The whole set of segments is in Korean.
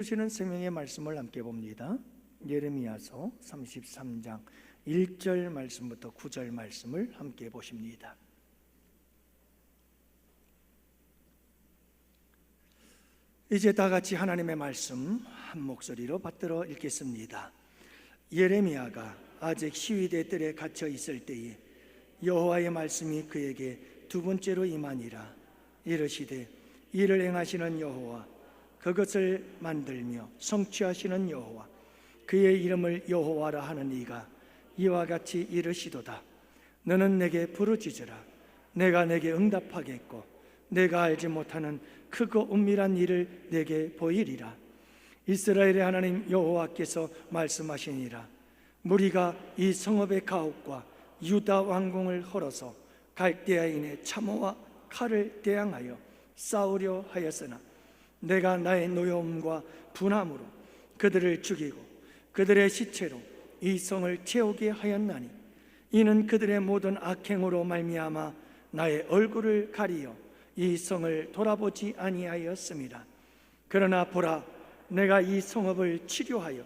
주시는 생명의 말씀을 함께 봅니다. 예레미야서 33장 1절 말씀부터 9절 말씀을 함께 보십니다. 이제 다 같이 하나님의 말씀 한 목소리로 받들어 읽겠습니다. 예레미야가 아직 시위대 뜰에 갇혀 있을 때에 여호와의 말씀이 그에게 두 번째로 임하니라. 이르시되 이를 행하시는 여호와, 그것을 만들며 성취하시는 여호와, 그의 이름을 여호와라 하는 이가 이와 같이 이르시도다. 너는 내게 부르짖으라. 내가 내게 응답하겠고 내가 알지 못하는 크고 은밀한 일을 내게 보이리라. 이스라엘의 하나님 여호와께서 말씀하시니라. 무리가 이 성읍의 가옥과 유다 왕궁을 헐어서 갈대아인의 참호와 칼을 대항하여 싸우려 하였으나 내가 나의 노여움과 분함으로 그들을 죽이고 그들의 시체로 이 성을 채우게 하였나니, 이는 그들의 모든 악행으로 말미암아 나의 얼굴을 가리어 이 성을 돌아보지 아니하였습니다. 그러나 보라, 내가 이 성읍을 치료하여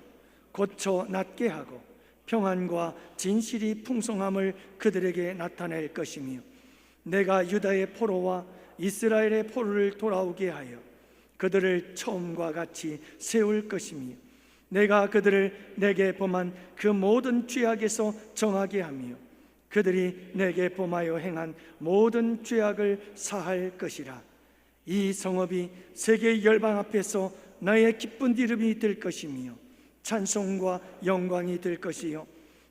고쳐 낫게 하고 평안과 진실이 풍성함을 그들에게 나타낼 것이며, 내가 유다의 포로와 이스라엘의 포로를 돌아오게 하여 그들을 처음과 같이 세울 것이며, 내가 그들을 내게 범한 그 모든 죄악에서 정하게 하며 그들이 내게 범하여 행한 모든 죄악을 사할 것이라. 이 성읍이 세계 열방 앞에서 나의 기쁜 이름이 될 것이며 찬송과 영광이 될 것이요,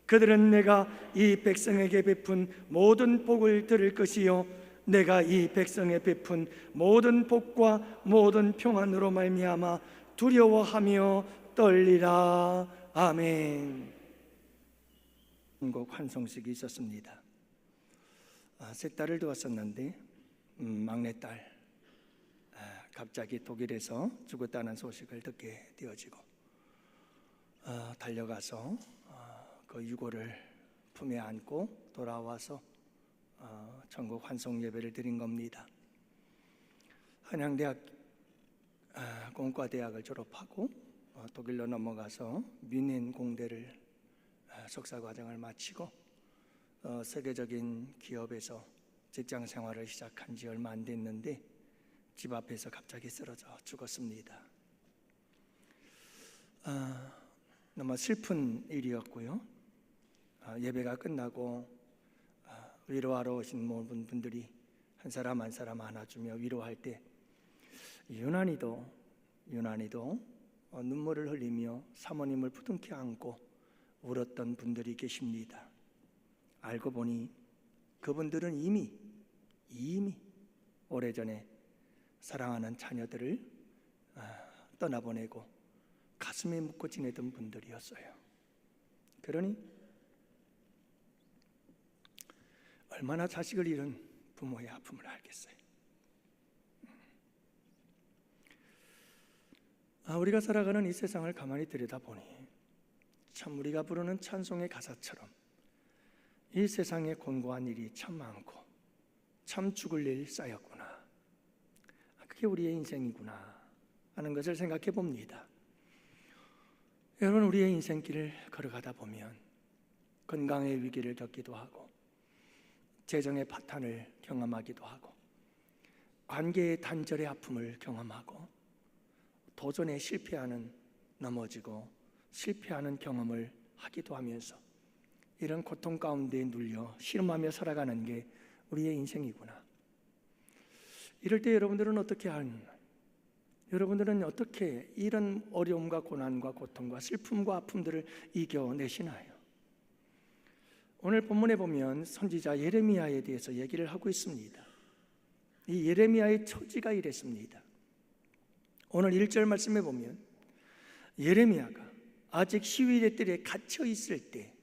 그들은 내가 이 백성에게 베푼 모든 복을 들을 것이요, 내가 이 백성에 베푼 모든 복과 모든 평안으로 말미암아 두려워하며 떨리라. 아멘. 한국 환송식이 있었습니다. 세 딸을 두었었는데 막내딸 갑자기 독일에서 죽었다는 소식을 듣게 되어지고 달려가서 그 유고를 품에 안고 돌아와서 전국 환송 예배를 드린 겁니다. 한양대학 공과대학을 졸업하고 독일로 넘어가서 뮌헨 공대를 석사과정을 마치고 세계적인 기업에서 직장 생활을 시작한 지 얼마 안 됐는데 집 앞에서 갑자기 쓰러져 죽었습니다. 너무 슬픈 일이었고요. 예배가 끝나고 위로하러 오신 모든 분들이 한 사람 한 사람 안아주며 위로할 때 유난히도 눈물을 흘리며 사모님을 부둥켜 안고 울었던 분들이 계십니다. 알고 보니 그분들은 이미 오래전에 사랑하는 자녀들을 떠나보내고 가슴에 묻고 지내던 분들이었어요. 그러니 얼마나 자식을 잃은 부모의 아픔을 알겠어요. 우리가 살아가는 이 세상을 가만히 들여다보니 참 우리가 부르는 찬송의 가사처럼 이 세상에 곤고한 일이 참 많고 참 죽을 일 쌓였구나, 그게 우리의 인생이구나 하는 것을 생각해 봅니다. 여러분, 우리의 인생길을 걸어가다 보면 건강의 위기를 겪기도 하고 재정의 파탄을 경험하기도 하고 관계의 단절의 아픔을 경험하고 도전에 실패하는, 넘어지고 실패하는 경험을 하기도 하면서 이런 고통 가운데 눌려 씨름하며 살아가는 게 우리의 인생이구나. 이럴 때 여러분들은 어떻게 이런 어려움과 고난과 고통과 슬픔과 아픔들을 이겨내시나요? 오늘 본문에 보면 선지자 예레미야에 대해서 얘기를 하고 있습니다. 이 예레미야의 처지가 이랬습니다. 오늘 1절 말씀에 보면 예레미야가 아직 시위대 뜰에 갇혀 있을 때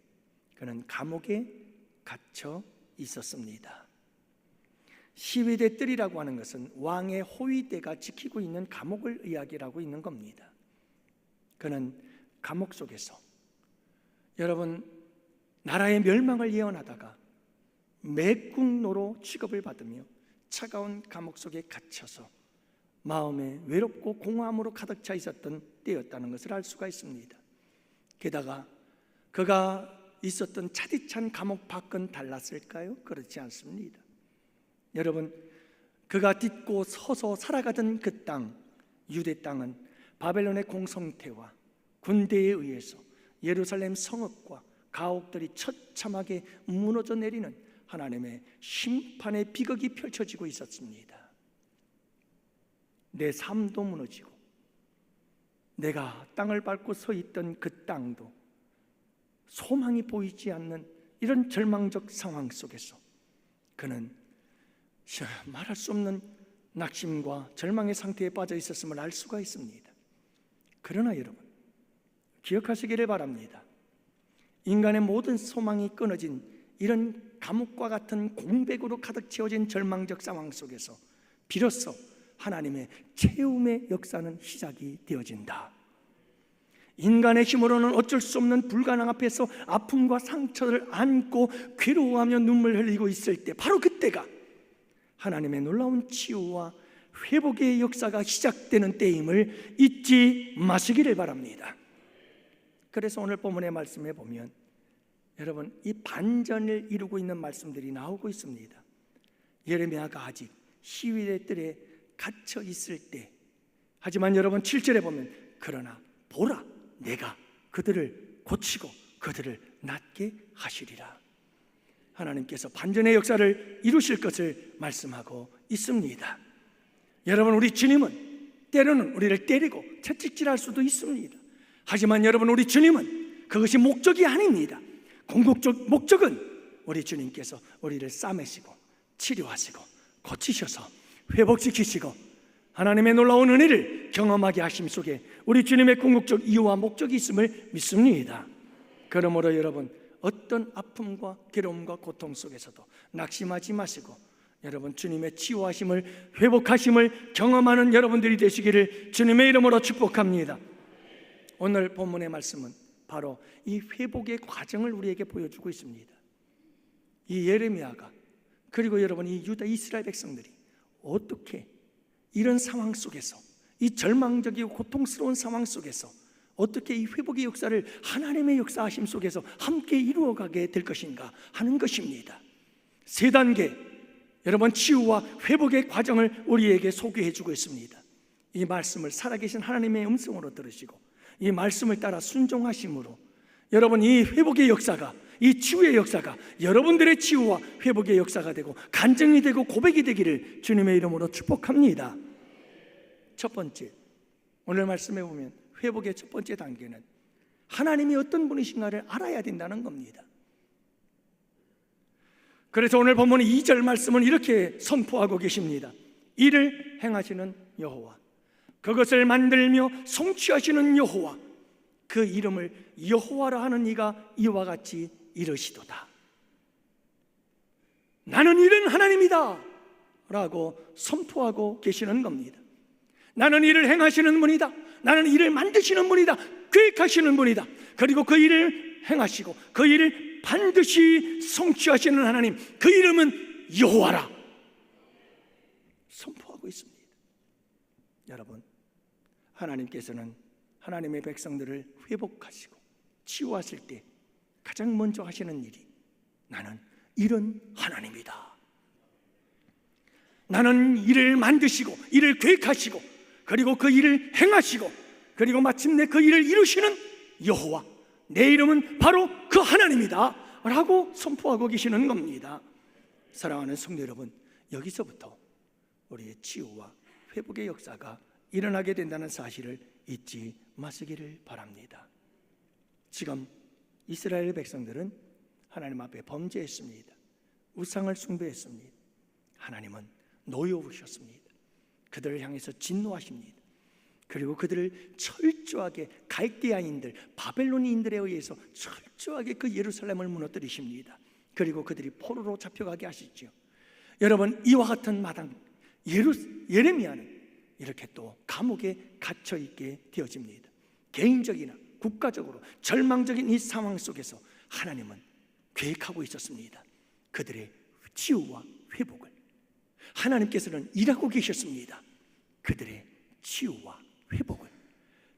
그는 감옥에 갇혀 있었습니다. 시위대 뜰이라고 하는 것은 왕의 호위대가 지키고 있는 감옥을 이야기하고 있는 겁니다. 그는 감옥 속에서, 여러분, 나라의 멸망을 예언하다가 매국노로 취급을 받으며 차가운 감옥 속에 갇혀서 마음에 외롭고 공허함으로 가득 차 있었던 때였다는 것을 알 수가 있습니다. 게다가 그가 있었던 차디찬 감옥 밖은 달랐을까요? 그렇지 않습니다. 여러분, 그가 딛고 서서 살아가던 그 땅, 유대 땅은 바벨론의 공성태와 군대에 의해서 예루살렘 성읍과 가옥들이 처참하게 무너져 내리는 하나님의 심판의 비극이 펼쳐지고 있었습니다. 내 삶도 무너지고 내가 땅을 밟고 서 있던 그 땅도 소망이 보이지 않는 이런 절망적 상황 속에서 그는 말할 수 없는 낙심과 절망의 상태에 빠져 있었음을 알 수가 있습니다. 그러나 여러분, 기억하시기를 바랍니다. 인간의 모든 소망이 끊어진 이런 감옥과 같은 공백으로 가득 채워진 절망적 상황 속에서 비로소 하나님의 채움의 역사는 시작이 되어진다. 인간의 힘으로는 어쩔 수 없는 불가능 앞에서 아픔과 상처를 안고 괴로워하며 눈물 흘리고 있을 때, 바로 그때가 하나님의 놀라운 치유와 회복의 역사가 시작되는 때임을 잊지 마시기를 바랍니다. 그래서 오늘 본문의 말씀에 보면 여러분, 이 반전을 이루고 있는 말씀들이 나오고 있습니다. 예레미야가 아직 시위대 뜰에 갇혀 있을 때, 하지만 여러분 7절에 보면 그러나 보라, 내가 그들을 고치고 그들을 낫게 하시리라. 하나님께서 반전의 역사를 이루실 것을 말씀하고 있습니다. 여러분, 우리 주님은 때로는 우리를 때리고 채찍질할 수도 있습니다. 하지만 여러분, 우리 주님은 그것이 목적이 아닙니다. 궁극적 목적은 우리 주님께서 우리를 싸매시고 치료하시고 고치셔서 회복시키시고 하나님의 놀라운 은혜를 경험하게 하심 속에 우리 주님의 궁극적 이유와 목적이 있음을 믿습니다. 그러므로 여러분, 어떤 아픔과 괴로움과 고통 속에서도 낙심하지 마시고 여러분, 주님의 치유하심을, 회복하심을 경험하는 여러분들이 되시기를 주님의 이름으로 축복합니다. 오늘 본문의 말씀은 바로 이 회복의 과정을 우리에게 보여주고 있습니다. 이 예레미야가, 그리고 여러분 이 유다 이스라엘 백성들이 어떻게 이런 상황 속에서, 이 절망적이고 고통스러운 상황 속에서 어떻게 이 회복의 역사를 하나님의 역사하심 속에서 함께 이루어가게 될 것인가 하는 것입니다. 세 단계 여러분 치유와 회복의 과정을 우리에게 소개해 주고 있습니다. 이 말씀을 살아계신 하나님의 음성으로 들으시고 이 말씀을 따라 순종하심으로 여러분 이 회복의 역사가, 이 치유의 역사가 여러분들의 치유와 회복의 역사가 되고 간증이 되고 고백이 되기를 주님의 이름으로 축복합니다. 첫 번째, 오늘 말씀에 보면 회복의 첫 번째 단계는 하나님이 어떤 분이신가를 알아야 된다는 겁니다. 그래서 오늘 본문 2절 말씀은 이렇게 선포하고 계십니다. 이를 행하시는 여호와, 그것을 만들며 성취하시는 여호와, 그 이름을 여호와라 하는 이가 이와 같이 이르시도다. 나는 이런 하나님이다 라고 선포하고 계시는 겁니다. 나는 이를 행하시는 분이다. 나는 이를 만드시는 분이다. 계획하시는 분이다. 그리고 그 일을 행하시고 그 일을 반드시 성취하시는 하나님, 그 이름은 여호와라 선포하고 있습니다. 여러분, 하나님께서는 하나님의 백성들을 회복하시고 치유하실 때 가장 먼저 하시는 일이 나는 이런 하나님이다. 나는 일을 만드시고 일을 계획하시고 그리고 그 일을 행하시고 그리고 마침내 그 일을 이루시는 여호와, 내 이름은 바로 그 하나님이다 라고 선포하고 계시는 겁니다. 사랑하는 성도 여러분, 여기서부터 우리의 치유와 회복의 역사가 일어나게 된다는 사실을 잊지 마시기를 바랍니다. 지금 이스라엘 백성들은 하나님 앞에 범죄했습니다. 우상을 숭배했습니다. 하나님은 노여우셨습니다. 그들을 향해서 진노하십니다. 그리고 그들을 철저하게 갈대아인들, 바벨론인들에 의해서 철저하게 그 예루살렘을 무너뜨리십니다. 그리고 그들이 포로로 잡혀가게 하시죠. 여러분, 이와 같은 마당 예레미야는 이렇게 또 감옥에 갇혀 있게 되어집니다. 개인적이나 국가적으로 절망적인 이 상황 속에서 하나님은 계획하고 있었습니다. 그들의 치유와 회복을 하나님께서는 일하고 계셨습니다. 그들의 치유와 회복을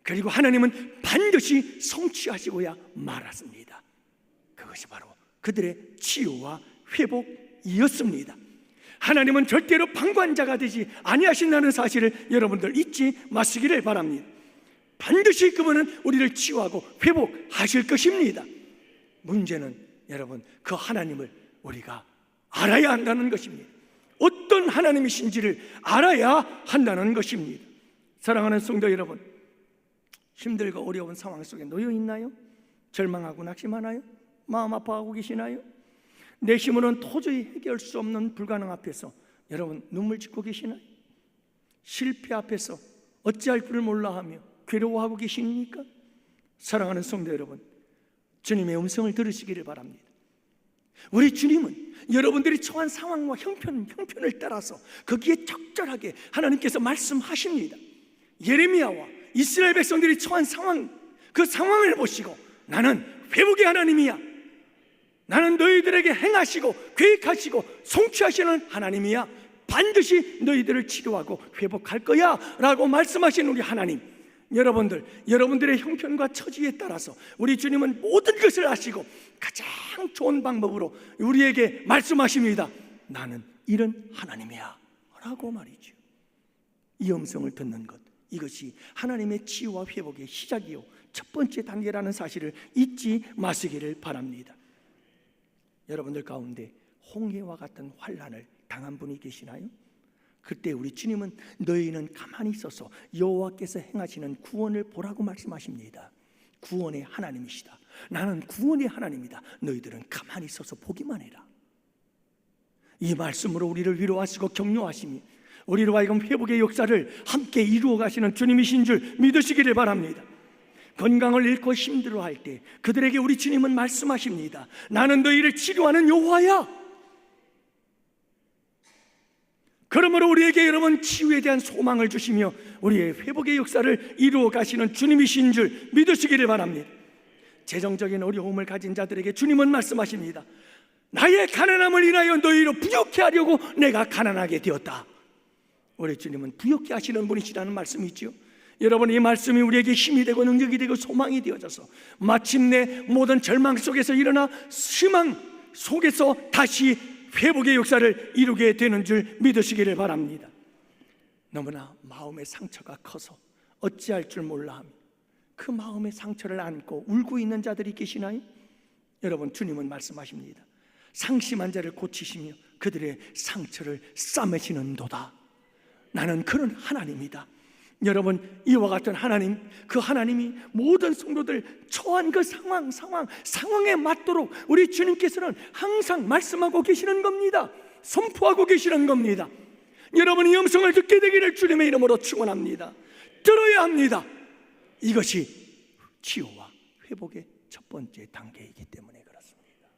그리고 하나님은 반드시 성취하시고야 말았습니다. 그것이 바로 그들의 치유와 회복이었습니다. 하나님은 절대로 방관자가 되지 아니하신다는 사실을 여러분들 잊지 마시기를 바랍니다. 반드시 그분은 우리를 치유하고 회복하실 것입니다. 문제는 여러분, 그 하나님을 우리가 알아야 한다는 것입니다. 어떤 하나님이신지를 알아야 한다는 것입니다. 사랑하는 성도 여러분, 힘들고 어려운 상황 속에 놓여 있나요? 절망하고 낙심하나요? 마음 아파하고 계시나요? 내 힘으로는 도저히 해결할 수 없는 불가능 앞에서 여러분 눈물 짓고 계시나요? 실패 앞에서 어찌할 줄을 몰라하며 괴로워하고 계십니까? 사랑하는 성도 여러분, 주님의 음성을 들으시기를 바랍니다. 우리 주님은 여러분들이 처한 상황과 형편을 따라서 거기에 적절하게 하나님께서 말씀하십니다. 예레미야와 이스라엘 백성들이 처한 상황, 그 상황을 보시고 나는 회복의 하나님이야, 나는 너희들에게 행하시고 계획하시고 성취하시는 하나님이야, 반드시 너희들을 치료하고 회복할 거야 라고 말씀하신 우리 하나님, 여러분들의 형편과 처지에 따라서 우리 주님은 모든 것을 아시고 가장 좋은 방법으로 우리에게 말씀하십니다. 나는 이런 하나님이야 라고 말이죠. 이 음성을 듣는 것, 이것이 하나님의 치유와 회복의 시작이요 첫 번째 단계라는 사실을 잊지 마시기를 바랍니다. 여러분들 가운데 홍해와 같은 환난을 당한 분이 계시나요? 그때 우리 주님은 너희는 가만히 있어서 여호와께서 행하시는 구원을 보라고 말씀하십니다. 구원의 하나님이시다. 나는 구원의 하나님이다. 너희들은 가만히 있어서 보기만 해라. 이 말씀으로 우리를 위로하시고 격려하시며 우리로 하여금 회복의 역사를 함께 이루어 가시는 주님이신 줄 믿으시기를 바랍니다. 건강을 잃고 힘들어할 때 그들에게 우리 주님은 말씀하십니다. 나는 너희를 치료하는 여호와야. 그러므로 우리에게 여러분 치유에 대한 소망을 주시며 우리의 회복의 역사를 이루어 가시는 주님이신 줄 믿으시기를 바랍니다. 재정적인 어려움을 가진 자들에게 주님은 말씀하십니다. 나의 가난함을 인하여 너희로 부욕해 하려고 내가 가난하게 되었다. 우리 주님은 부욕해 하시는 분이시라는 말씀이죠. 여러분, 이 말씀이 우리에게 힘이 되고 능력이 되고 소망이 되어져서 마침내 모든 절망 속에서 일어나 희망 속에서 다시 회복의 역사를 이루게 되는 줄 믿으시기를 바랍니다. 너무나 마음의 상처가 커서 어찌할 줄 몰라하며 그 마음의 상처를 안고 울고 있는 자들이 계시나요? 여러분, 주님은 말씀하십니다. 상심한 자를 고치시며 그들의 상처를 싸매시는도다. 나는 그런 하나님이다. 여러분, 이와 같은 하나님, 그 하나님이 모든 성도들 처한 그 상황에 맞도록 우리 주님께서는 항상 말씀하고 계시는 겁니다. 선포하고 계시는 겁니다. 여러분, 이 음성을 듣게 되기를 주님의 이름으로 축원합니다. 들어야 합니다. 이것이 치유와 회복의 첫 번째 단계이기 때문에 그렇습니다.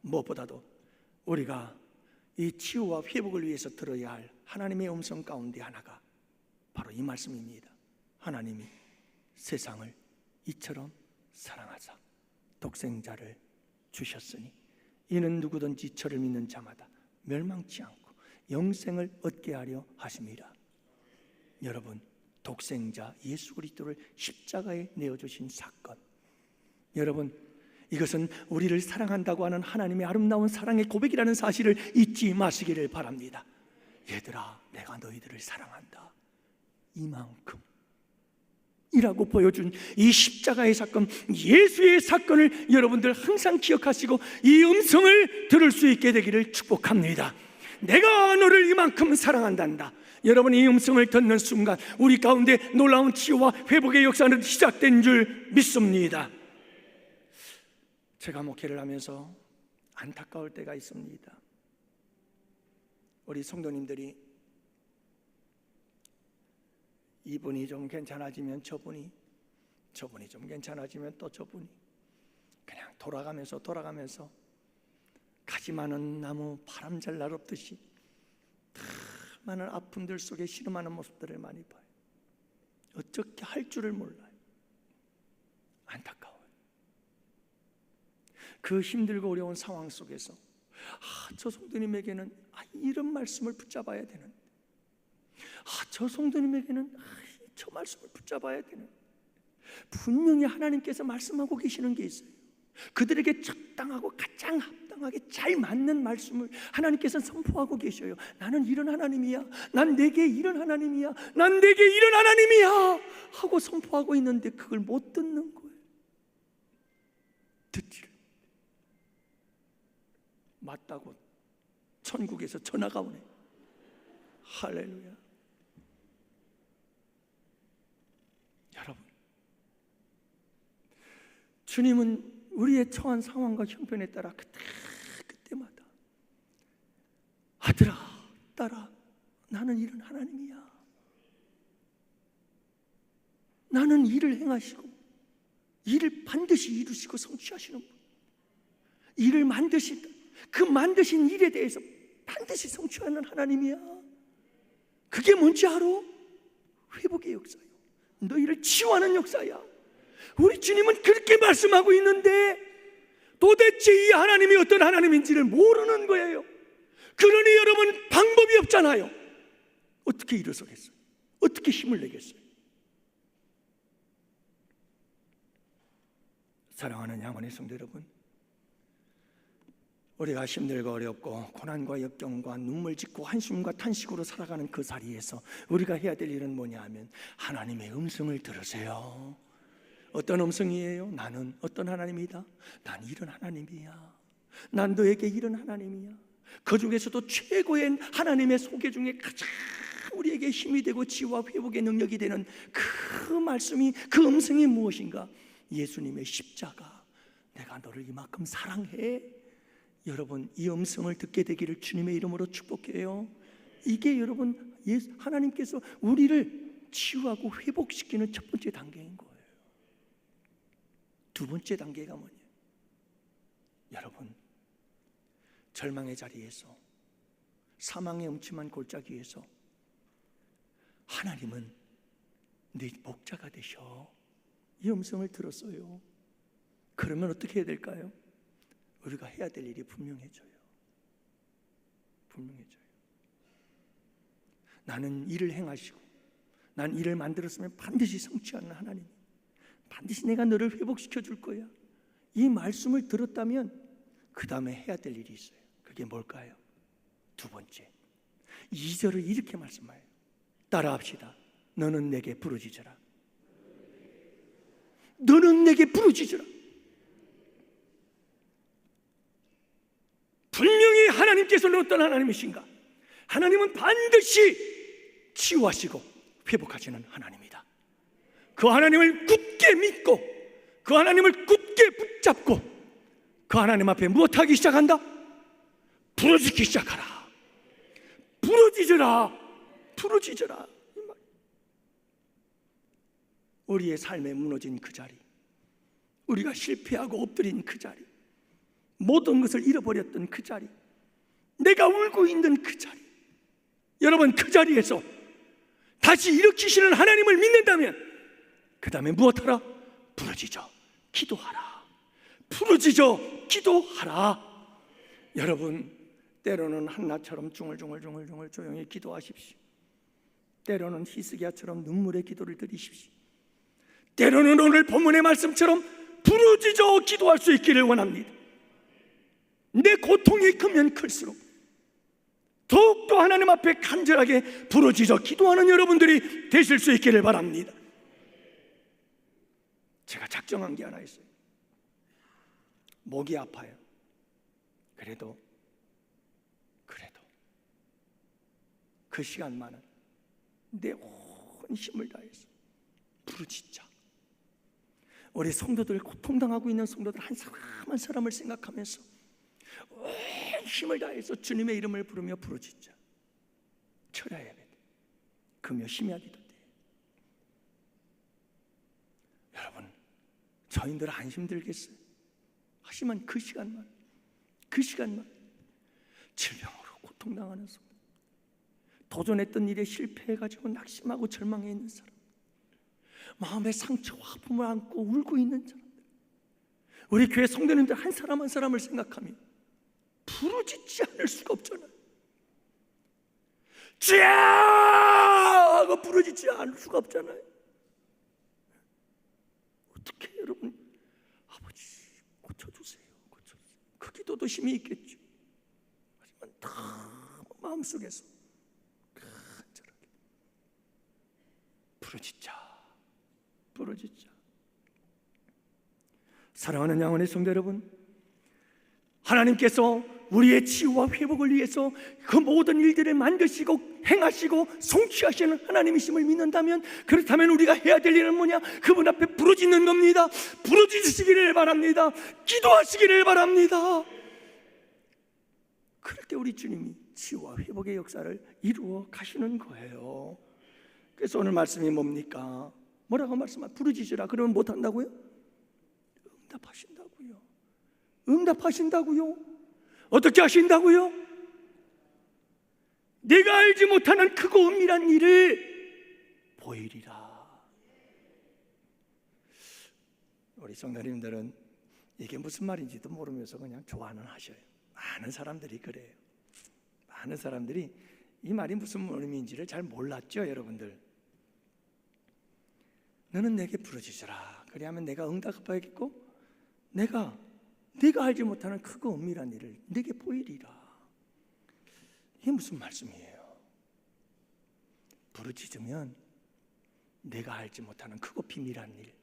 무엇보다도 우리가 이 치유와 회복을 위해서 들어야 할 하나님의 음성 가운데 하나가 바로 이 말씀입니다. 하나님이 세상을 이처럼 사랑하사 독생자를 주셨으니 이는 누구든지 저를 믿는 자마다 멸망치 않고 영생을 얻게 하려 하심이라. 여러분, 독생자 예수 그리스도를 십자가에 내어주신 사건, 여러분, 이것은 우리를 사랑한다고 하는 하나님의 아름다운 사랑의 고백이라는 사실을 잊지 마시기를 바랍니다. 얘들아, 내가 너희들을 사랑한다, 이만큼 이라고 보여준 이 십자가의 사건, 예수의 사건을 여러분들 항상 기억하시고 이 음성을 들을 수 있게 되기를 축복합니다. 내가 너를 이만큼 사랑한단다. 여러분, 이 음성을 듣는 순간 우리 가운데 놀라운 치유와 회복의 역사는 시작된 줄 믿습니다. 제가 목회를 하면서 안타까울 때가 있습니다. 우리 성도님들이 이분이 좀 괜찮아지면 저분이 좀 괜찮아지면 또 저분이 그냥 돌아가면서 가지 많은 나무 바람 잘 날 없듯이 다 많은 아픔들 속에 씨름하는 모습들을 많이 봐요. 어떻게 할 줄을 몰라요. 안타까워요. 그 힘들고 어려운 상황 속에서 저 성도님에게는 이런 말씀을 붙잡아야 되는데, 저 성도님에게는 저 말씀을 붙잡아야 되는, 분명히 하나님께서 말씀하고 계시는 게 있어요. 그들에게 적당하고 가장 합당하게 잘 맞는 말씀을 하나님께서 선포하고 계셔요. 나는 이런 하나님이야, 난 내게 이런 하나님이야, 난 내게 이런 하나님이야 하고 선포하고 있는데 그걸 못 듣는 거예요. 듣지를. 맞다고 천국에서 전화가 오네. 할렐루야. 여러분, 주님은 우리의 처한 상황과 형편에 따라 그때마다 아들아, 딸아, 나는 이런 하나님이야. 나는 일을 행하시고 일을 반드시 이루시고 성취하시는 분, 일을 만드신, 그 만드신 일에 대해서 반드시 성취하는 하나님이야. 그게 뭔지 알아? 회복의 역사요. 너희를 치유하는 역사야. 우리 주님은 그렇게 말씀하고 있는데 도대체 이 하나님이 어떤 하나님인지를 모르는 거예요. 그러니 여러분, 방법이 없잖아요. 어떻게 일어서겠어요? 어떻게 힘을 내겠어요? 사랑하는 양원의 성도 여러분, 우리가 힘들고 어렵고 고난과 역경과 눈물 짓고 한숨과 탄식으로 살아가는 그 자리에서 우리가 해야 될 일은 뭐냐 하면 하나님의 음성을 들으세요. 어떤 음성이에요? 나는 어떤 하나님이다? 난 이런 하나님이야. 난 너에게 이런 하나님이야. 그 중에서도 최고의 하나님의 소개 중에 가장 우리에게 힘이 되고 치유와 회복의 능력이 되는 그 말씀이, 그 음성이 무엇인가? 예수님의 십자가. 내가 너를 이만큼 사랑해. 여러분, 이 음성을 듣게 되기를 주님의 이름으로 축복해요. 이게 여러분, 하나님께서 우리를 치유하고 회복시키는 첫 번째 단계인 거예요. 두 번째 단계가 뭐냐? 여러분, 절망의 자리에서, 사망의 음침한 골짜기에서 하나님은 네 목자가 되셔. 이 음성을 들었어요. 그러면 어떻게 해야 될까요? 우리가 해야 될 일이 분명해져요. 분명해져요. 나는 일을 행하시고 난 일을 만들었으면 반드시 성취하는 하나님, 반드시 내가 너를 회복시켜 줄 거야. 이 말씀을 들었다면 그 다음에 해야 될 일이 있어요. 그게 뭘까요? 두 번째, 2절을 이렇게 말씀해요. 따라합시다. 너는 내게 부르짖으라. 너는 내게 부르짖으라. 분명히 하나님께서는 어떤 하나님이신가? 하나님은 반드시 치유하시고 회복하시는 하나님이다. 그 하나님을 굳게 믿고 그 하나님을 굳게 붙잡고 그 하나님 앞에 무엇하기 시작한다? 부르짖기 시작하라. 부르짖으라. 부르짖으라. 우리의 삶에 무너진 그 자리, 우리가 실패하고 엎드린 그 자리, 모든 것을 잃어버렸던 그 자리, 내가 울고 있는 그 자리, 여러분, 그 자리에서 다시 일으키시는 하나님을 믿는다면 그 다음에 무엇하라? 부르짖어 기도하라. 부르짖어 기도하라. 여러분, 때로는 한나처럼 중얼중얼 조용히 기도하십시오. 때로는 히스기야처럼 눈물의 기도를 드리십시오. 때로는 오늘 본문의 말씀처럼 부르짖어 기도할 수 있기를 원합니다. 내 고통이 크면 클수록 더욱더 하나님 앞에 간절하게 부르짖어 기도하는 여러분들이 되실 수 있기를 바랍니다. 제가 작정한 게 하나 있어요. 목이 아파요. 그래도 그 시간만은 내 온 힘을 다해서 부르짖자. 우리 성도들, 고통당하고 있는 성도들 한 사람 한 사람을 생각하면서 온 힘을 다해서 주님의 이름을 부르며 부르짖자. 철야 예배, 금요 심야 기도 때 여러분, 저희들 안 힘들겠어요? 하지만 그 시간만 질병으로 고통당하는 성도, 도전했던 일에 실패해가지고 낙심하고 절망해 있는 사람, 마음의 상처와 아픔을 안고 울고 있는 사람들, 우리 교회 성도님들 한 사람 한 사람을 생각하며 부르짖지 않을 수가 없잖아요. 주야 하고 부르짖지 않을 수가 없잖아요. 앞으로도 힘이 있겠죠. 하지만 다 마음속에서 간절하게 부르짖자. 사랑하는 양원의 성도 여러분, 하나님께서 우리의 치유와 회복을 위해서 그 모든 일들을 만드시고 행하시고 성취하시는 하나님이심을 믿는다면, 그렇다면 우리가 해야 될 일은 뭐냐? 그분 앞에 부르짖는 겁니다. 부르짖으시기를 바랍니다. 기도하시기를 바랍니다. 그럴 때 우리 주님이 치유와 회복의 역사를 이루어 가시는 거예요. 그래서 오늘 말씀이 뭡니까? 뭐라고 말씀하세요? 부르짖으라. 그러면 못한다고요? 응답하신다고요. 어떻게 하신다고요? 내가 알지 못하는 크고 은밀한 일을 보이리라. 우리 성도님들은 이게 무슨 말인지도 모르면서 그냥 좋아는 하셔요. 많은 사람들이 그래요. 많은 사람들이 이 말이 무슨 의미인지를 잘 몰랐죠, 여러분들. 너는 내게 부르짖으라. 그리하면 내가 응답하겠고 내가 알지 못하는 크고 은밀한 일을 내게 보이리라. 이게 무슨 말씀이에요? 부르짖으면 내가 알지 못하는 크고 비밀한 일,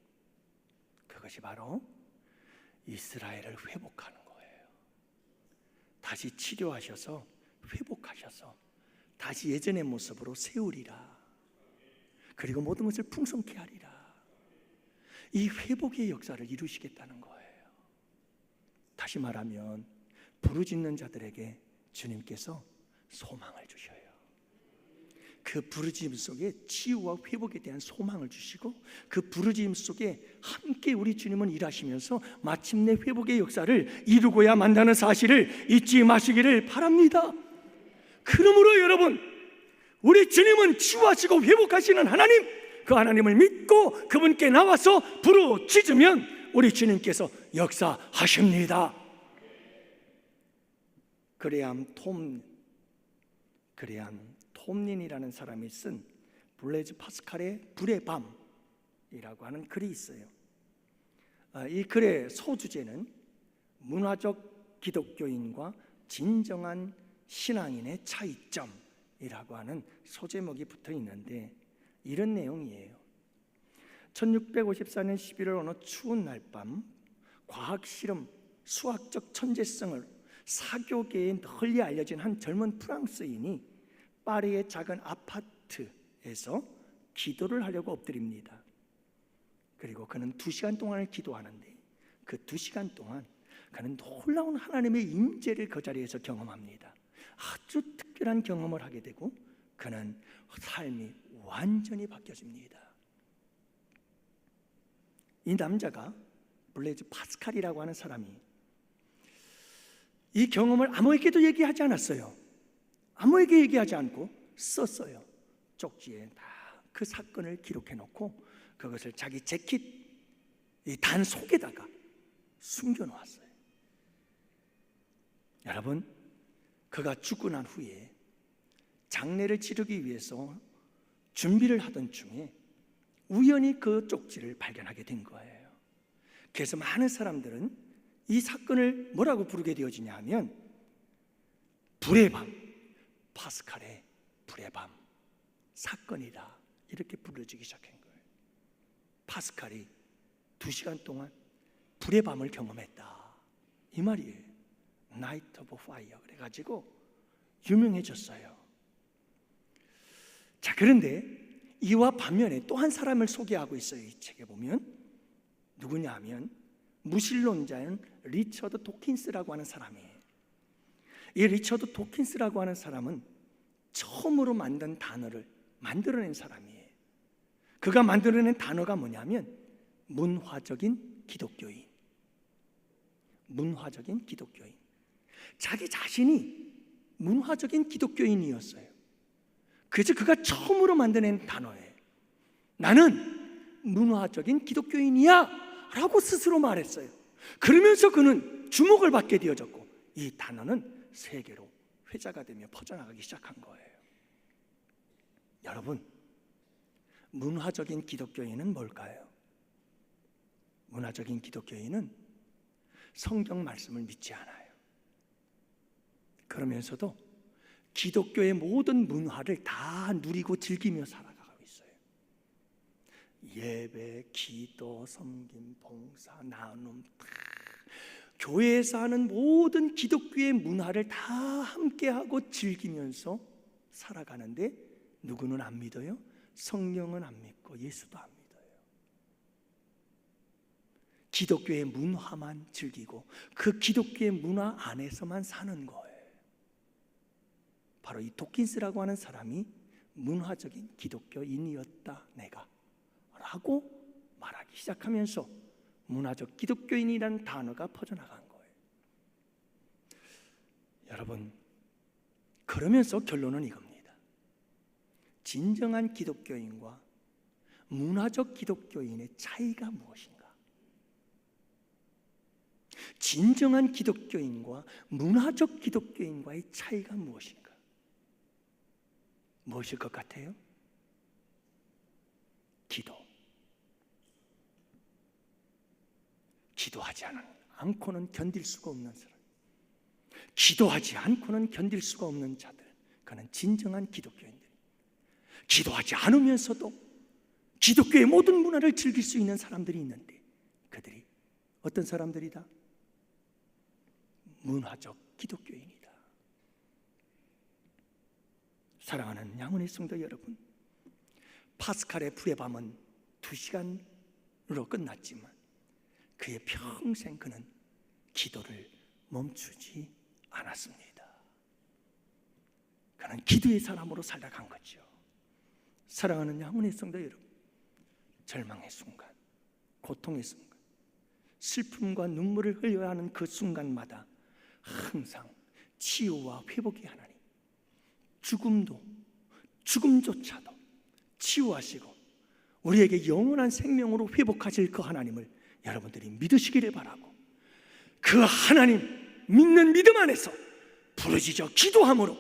그것이 바로 이스라엘을 회복하는 거예요. 다시 치료하셔서 회복하셔서 다시 예전의 모습으로 세우리라. 그리고 모든 것을 풍성케 하리라. 이 회복의 역사를 이루시겠다는 거예요. 다시 말하면 부르짖는 자들에게 주님께서 소망을 주셔요. 그 부르짖음 속에 치유와 회복에 대한 소망을 주시고, 그 부르짖음 속에 함께 우리 주님은 일하시면서 마침내 회복의 역사를 이루고야 만다는 사실을 잊지 마시기를 바랍니다. 그러므로 여러분, 우리 주님은 치유하시고 회복하시는 하나님, 그 하나님을 믿고 그분께 나와서 부르짖으면 우리 주님께서 역사하십니다. 그레암 톰린이라는 사람이 쓴 블레이즈 파스칼의 불의 밤이라고 하는 글이 있어요. 이 글의 소주제는 문화적 기독교인과 진정한 신앙인의 차이점이라고 하는 소제목이 붙어 있는데, 이런 내용이에요. 1654년 11월 어느 추운 날밤, 과학실험, 수학적 천재성을 사교계에 널리 알려진 한 젊은 프랑스인이 파리의 작은 아파트에서 기도를 하려고 엎드립니다. 그리고 그는 2시간 동안을 기도하는데, 그 2시간 동안 그는 놀라운 하나님의 임재를 그 자리에서 경험합니다. 아주 특별한 경험을 하게 되고 그는 삶이 완전히 바뀌어집니다. 이 남자가 블레이즈 파스칼이라고 하는 사람이 이 경험을 아무에게도 얘기하지 않았어요. 아무에게 얘기하지 않고 썼어요. 쪽지에 다 그 사건을 기록해 놓고 그것을 자기 재킷 이 단 속에다가 숨겨 놓았어요. 여러분, 그가 죽고 난 후에 장례를 치르기 위해서 준비를 하던 중에 우연히 그 쪽지를 발견하게 된 거예요. 그래서 많은 사람들은 이 사건을 뭐라고 부르게 되어지냐 하면 불의 밤, 파스칼의 불의 밤 사건이다, 이렇게 불러지기 시작한 거예요. 파스칼이 2시간 동안 불의 밤을 경험했다, 이 말이에요. Night of Fire 그래가지고 유명해졌어요. 자, 그런데 이와 반면에 또 한 사람을 소개하고 있어요. 이 책에 보면 누구냐 하면 무신론자인 리처드 도킨스라고 하는 사람이에요. 이 리처드 도킨스라고 하는 사람은 처음으로 만든 단어를 만들어낸 사람이에요. 그가 만들어낸 단어가 뭐냐면 문화적인 기독교인. 문화적인 기독교인. 자기 자신이 문화적인 기독교인이었어요. 그래서 그가 처음으로 만들어낸 단어예요. 나는 문화적인 기독교인이야 라고 스스로 말했어요. 그러면서 그는 주목을 받게 되어졌고 이 단어는 세계로 회자가 되며 퍼져나가기 시작한 거예요. 여러분, 문화적인 기독교인은 뭘까요? 문화적인 기독교인은 성경 말씀을 믿지 않아요. 그러면서도 기독교의 모든 문화를 다 누리고 즐기며 살아가고 있어요. 예배, 기도, 섬김, 봉사, 나눔, 다 교회에서 하는 모든 기독교의 문화를 다 함께하고 즐기면서 살아가는데 누구는 안 믿어요? 성령은 안 믿고 예수도 안 믿어요. 기독교의 문화만 즐기고 그 기독교의 문화 안에서만 사는 거예요. 바로 이 도킨스라고 하는 사람이 문화적인 기독교인이었다 내가 라고 말하기 시작하면서 문화적 기독교인이라는 단어가 퍼져나간 거예요. 여러분, 그러면서 결론은 이겁니다. 진정한 기독교인과 문화적 기독교인의 차이가 무엇인가? 진정한 기독교인과 문화적 기독교인과의 차이가 무엇인가? 무엇일 것 같아요? 기도하지 않고는 견딜 수가 없는 사람, 기도하지 않고는 견딜 수가 없는 자들, 그는 진정한 기독교인들. 기도하지 않으면서도 기독교의 모든 문화를 즐길 수 있는 사람들이 있는데 그들이 어떤 사람들이다? 문화적 기독교인이다. 사랑하는 양훈의 성도 여러분, 파스칼의 불의 밤은 2시간으로 끝났지만 그의 평생 그는 기도를 멈추지 않았습니다. 그는 기도의 사람으로 살아간 거죠. 사랑하는 양훈의 성도 여러분, 절망의 순간, 고통의 순간, 슬픔과 눈물을 흘려야 하는 그 순간마다 항상 치유와 회복의 하나님, 죽음조차도 치유하시고 우리에게 영원한 생명으로 회복하실 그 하나님을 여러분들이 믿으시기를 바라고, 그 하나님 믿는 믿음 안에서 부르짖어 기도함으로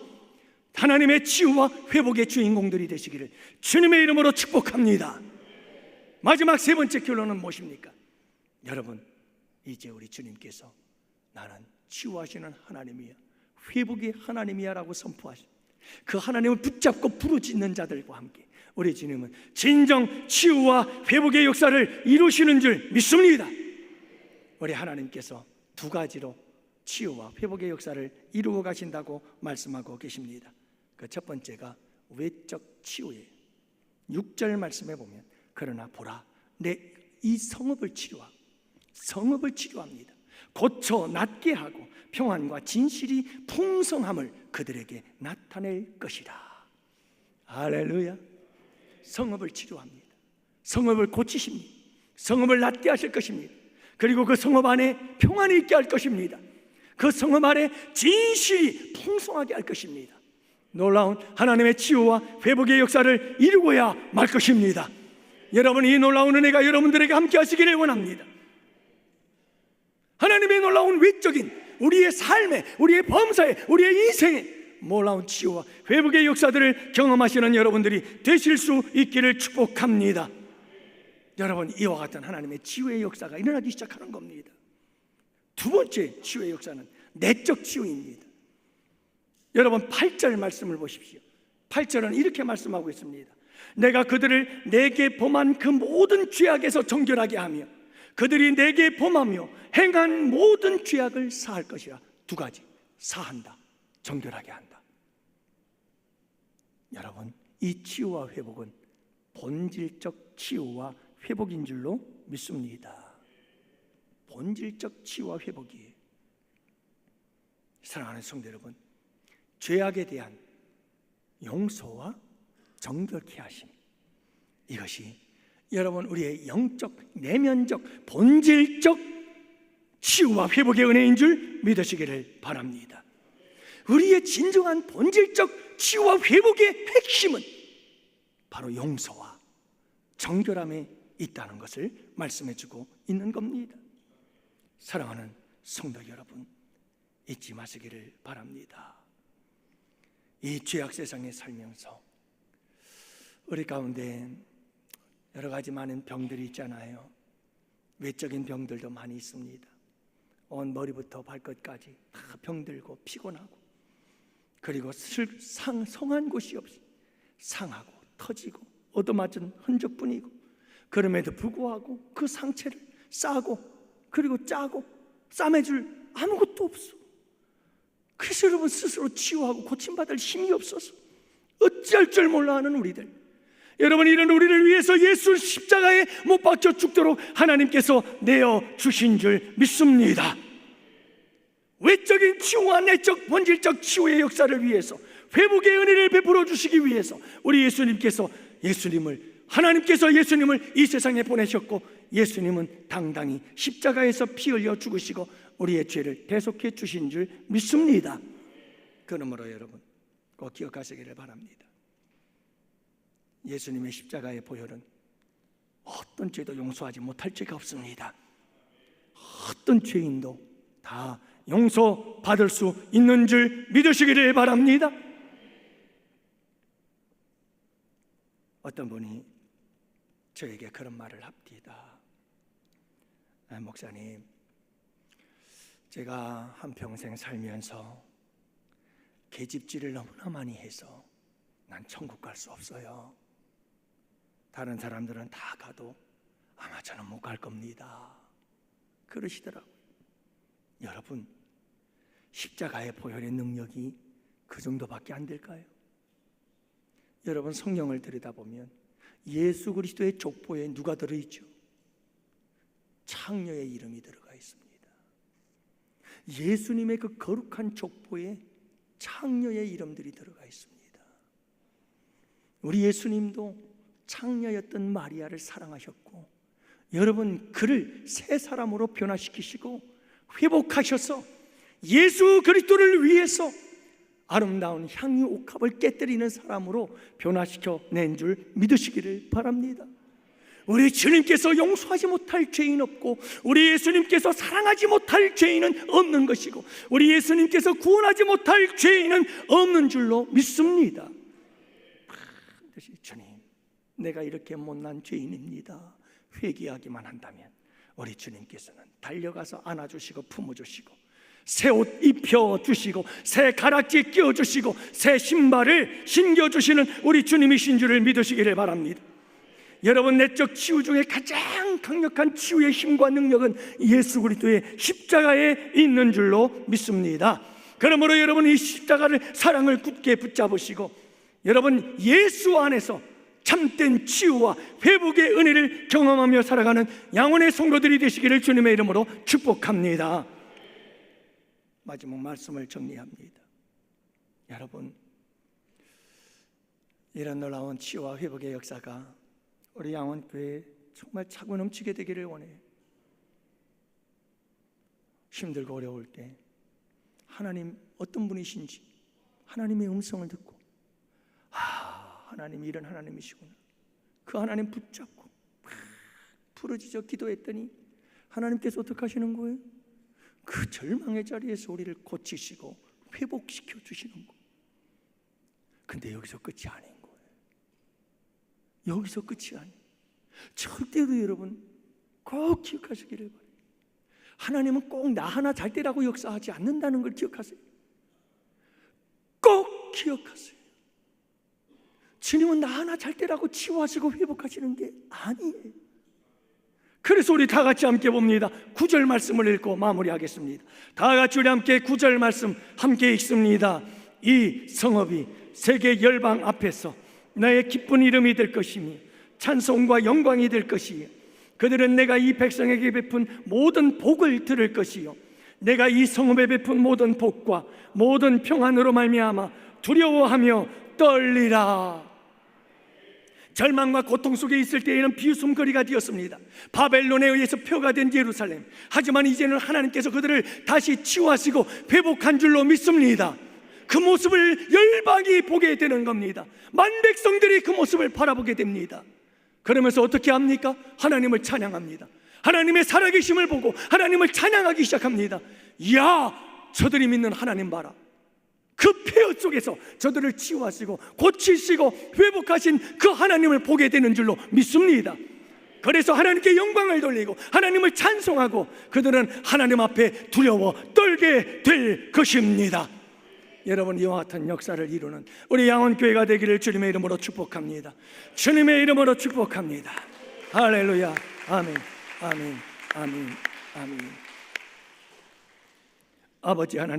하나님의 치유와 회복의 주인공들이 되시기를 주님의 이름으로 축복합니다. 마지막 세 번째 결론은 무엇입니까? 여러분, 이제 우리 주님께서 나는 치유하시는 하나님이야, 회복의 하나님이야 라고 선포하신 그 하나님을 붙잡고 부르짖는 자들과 함께 우리 주님은 진정 치유와 회복의 역사를 이루시는 줄 믿습니다. 우리 하나님께서 2가지로 치유와 회복의 역사를 이루어 가신다고 말씀하고 계십니다. 그 첫 번째가 외적 치유예요. 6절 말씀에 보면 그러나 보라, 내 이 성읍을 치료합니다. 고쳐 낫게 하고 평안과 진실이 풍성함을 그들에게 나타낼 것이라. 할렐루야. 성읍을 치료합니다. 성읍을 고치십니다. 성읍을 낫게 하실 것입니다. 그리고 그 성읍 안에 평안이 있게 할 것입니다. 그 성읍 안에 진실이 풍성하게 할 것입니다. 놀라운 하나님의 치유와 회복의 역사를 이루어야 말 것입니다. 여러분, 이 놀라운 은혜가 여러분들에게 함께 하시기를 원합니다. 하나님의 놀라운 외적인 우리의 삶에, 우리의 범사에, 우리의 인생에 놀라운 치유와 회복의 역사들을 경험하시는 여러분들이 되실 수 있기를 축복합니다. 여러분, 이와 같은 하나님의 치유의 역사가 일어나기 시작하는 겁니다. 2번째 치유의 역사는 내적 치유입니다. 여러분, 8절 말씀을 보십시오. 8절은 이렇게 말씀하고 있습니다. 내가 그들을 내게 범한 그 모든 죄악에서 정결하게 하며 그들이 내게 범하며 행한 모든 죄악을 사할 것이라. 2가지, 사한다, 정결하게 한다. 여러분, 이 치유와 회복은 본질적 치유와 회복인 줄로 믿습니다. 본질적 치유와 회복이에요. 사랑하는 성도 여러분, 죄악에 대한 용서와 정결케 하심, 이것이 여러분 우리의 영적, 내면적, 본질적 치유와 회복의 은혜인 줄 믿으시기를 바랍니다. 우리의 진정한 본질적 치유와 회복의 핵심은 바로 용서와 정결함에 있다는 것을 말씀해주고 있는 겁니다. 사랑하는 성도 여러분, 잊지 마시기를 바랍니다. 이 죄악 세상에 살면서 우리 가운데 여러 가지 많은 병들이 있잖아요. 외적인 병들도 많이 있습니다. 온 머리부터 발끝까지 다 병들고 피곤하고 그리고 성한 곳이 없이 상하고 터지고 얻어맞은 흔적뿐이고, 그럼에도 불구하고 그 상처를 싸고 그리고 짜고 싸매줄 아무것도 없어. 그래서 여러분 스스로 치유하고 고침받을 힘이 없어서 어찌할 줄 몰라 하는 우리들, 여러분, 이런 우리를 위해서 예수 십자가에 못 박혀 죽도록 하나님께서 내어 주신 줄 믿습니다. 외적인 치유와 내적 본질적 치유의 역사를 위해서, 회복의 은혜를 베풀어 주시기 위해서 우리 하나님께서 예수님을 이 세상에 보내셨고, 예수님은 당당히 십자가에서 피 흘려 죽으시고 우리의 죄를 대속해 주신 줄 믿습니다. 그러므로 여러분 꼭 기억하시기를 바랍니다. 예수님의 십자가의 보혈은 어떤 죄도 용서하지 못할 죄가 없습니다. 어떤 죄인도 다 용서받을 수 있는 줄 믿으시기를 바랍니다. 어떤 분이 저에게 그런 말을 합니다. 목사님, 제가 한평생 살면서 계집질을 너무나 많이 해서 난 천국 갈 수 없어요. 다른 사람들은 다 가도 아마 저는 못 갈 겁니다. 그러시더라고요. 여러분, 십자가의 보혈의 능력이 그 정도밖에 안 될까요? 여러분, 성경을 들여다보면 예수 그리스도의 족보에 누가 들어있죠? 창녀의 이름이 들어가 있습니다. 예수님의 그 거룩한 족보에 창녀의 이름들이 들어가 있습니다. 우리 예수님도 창녀였던 마리아를 사랑하셨고, 여러분, 그를 새 사람으로 변화시키시고 회복하셔서 예수 그리스도를 위해서 아름다운 향유 옥합을 깨뜨리는 사람으로 변화시켜 낸 줄 믿으시기를 바랍니다. 우리 주님께서 용서하지 못할 죄인 없고, 우리 예수님께서 사랑하지 못할 죄인은 없는 것이고, 우리 예수님께서 구원하지 못할 죄인은 없는 줄로 믿습니다. 반드시 주님, 내가 이렇게 못난 죄인입니다, 회개하기만 한다면 우리 주님께서는 달려가서 안아주시고 품어주시고 새 옷 입혀주시고 새 가락지 끼워주시고 새 신발을 신겨주시는 우리 주님이신 줄을 믿으시기를 바랍니다. 여러분, 내적 치유 중에 가장 강력한 치유의 힘과 능력은 예수 그리스도의 십자가에 있는 줄로 믿습니다. 그러므로 여러분, 이 십자가를, 사랑을 굳게 붙잡으시고 여러분 예수 안에서 참된 치유와 회복의 은혜를 경험하며 살아가는 양혼의 성도들이 되시기를 주님의 이름으로 축복합니다. 마지막 말씀을 정리합니다. 여러분, 이런 놀라운 치유와 회복의 역사가 우리 양원교회에 정말 차고 넘치게 되기를 원해요. 힘들고 어려울 때 하나님 어떤 분이신지 하나님의 음성을 듣고, 하나님이 이런 하나님이시구나, 그 하나님 붙잡고 부르짖어 기도했더니 하나님께서 어떻게 하시는 거예요? 그 절망의 자리에서 우리를 고치시고 회복시켜 주시는 거예요. 근데 여기서 끝이 아닌 거예요. 여기서 끝이 아니에요. 절대로 여러분 꼭 기억하시기를 바라요. 하나님은 꼭 나 하나 잘 때라고 역사하지 않는다는 걸 기억하세요. 꼭 기억하세요. 주님은 나 하나 잘 때라고 치유하시고 회복하시는 게 아니에요. 그래서 우리 다 같이 함께 봅니다. 9절 말씀을 읽고 마무리하겠습니다. 다 같이 우리 함께 9절 말씀 함께 읽습니다. 이 성읍이 세계 열방 앞에서 나의 기쁜 이름이 될 것이니 찬송과 영광이 될 것이요, 그들은 내가 이 백성에게 베푼 모든 복을 들을 것이요, 내가 이 성읍에 베푼 모든 복과 모든 평안으로 말미암아 두려워하며 떨리라. 절망과 고통 속에 있을 때에는 비웃음거리가 되었습니다. 바벨론에 의해서 표가 된 예루살렘. 하지만 이제는 하나님께서 그들을 다시 치유하시고 회복한 줄로 믿습니다. 그 모습을 열방이 보게 되는 겁니다. 만백성들이 그 모습을 바라보게 됩니다. 그러면서 어떻게 합니까? 하나님을 찬양합니다. 하나님의 살아계심을 보고 하나님을 찬양하기 시작합니다. 이야, 저들이 믿는 하나님 봐라. 그 폐허 속에서 저들을 치유하시고 고치시고 회복하신 그 하나님을 보게 되는 줄로 믿습니다. 그래서 하나님께 영광을 돌리고 하나님을 찬송하고 그들은 하나님 앞에 두려워 떨게 될 것입니다. 여러분 이와 같은 역사를 이루는 우리 양원교회가 되기를 주님의 이름으로 축복합니다. 주님의 이름으로 축복합니다. 할렐루야. 아멘, 아멘, 아멘, 아멘. 아버지 하나님,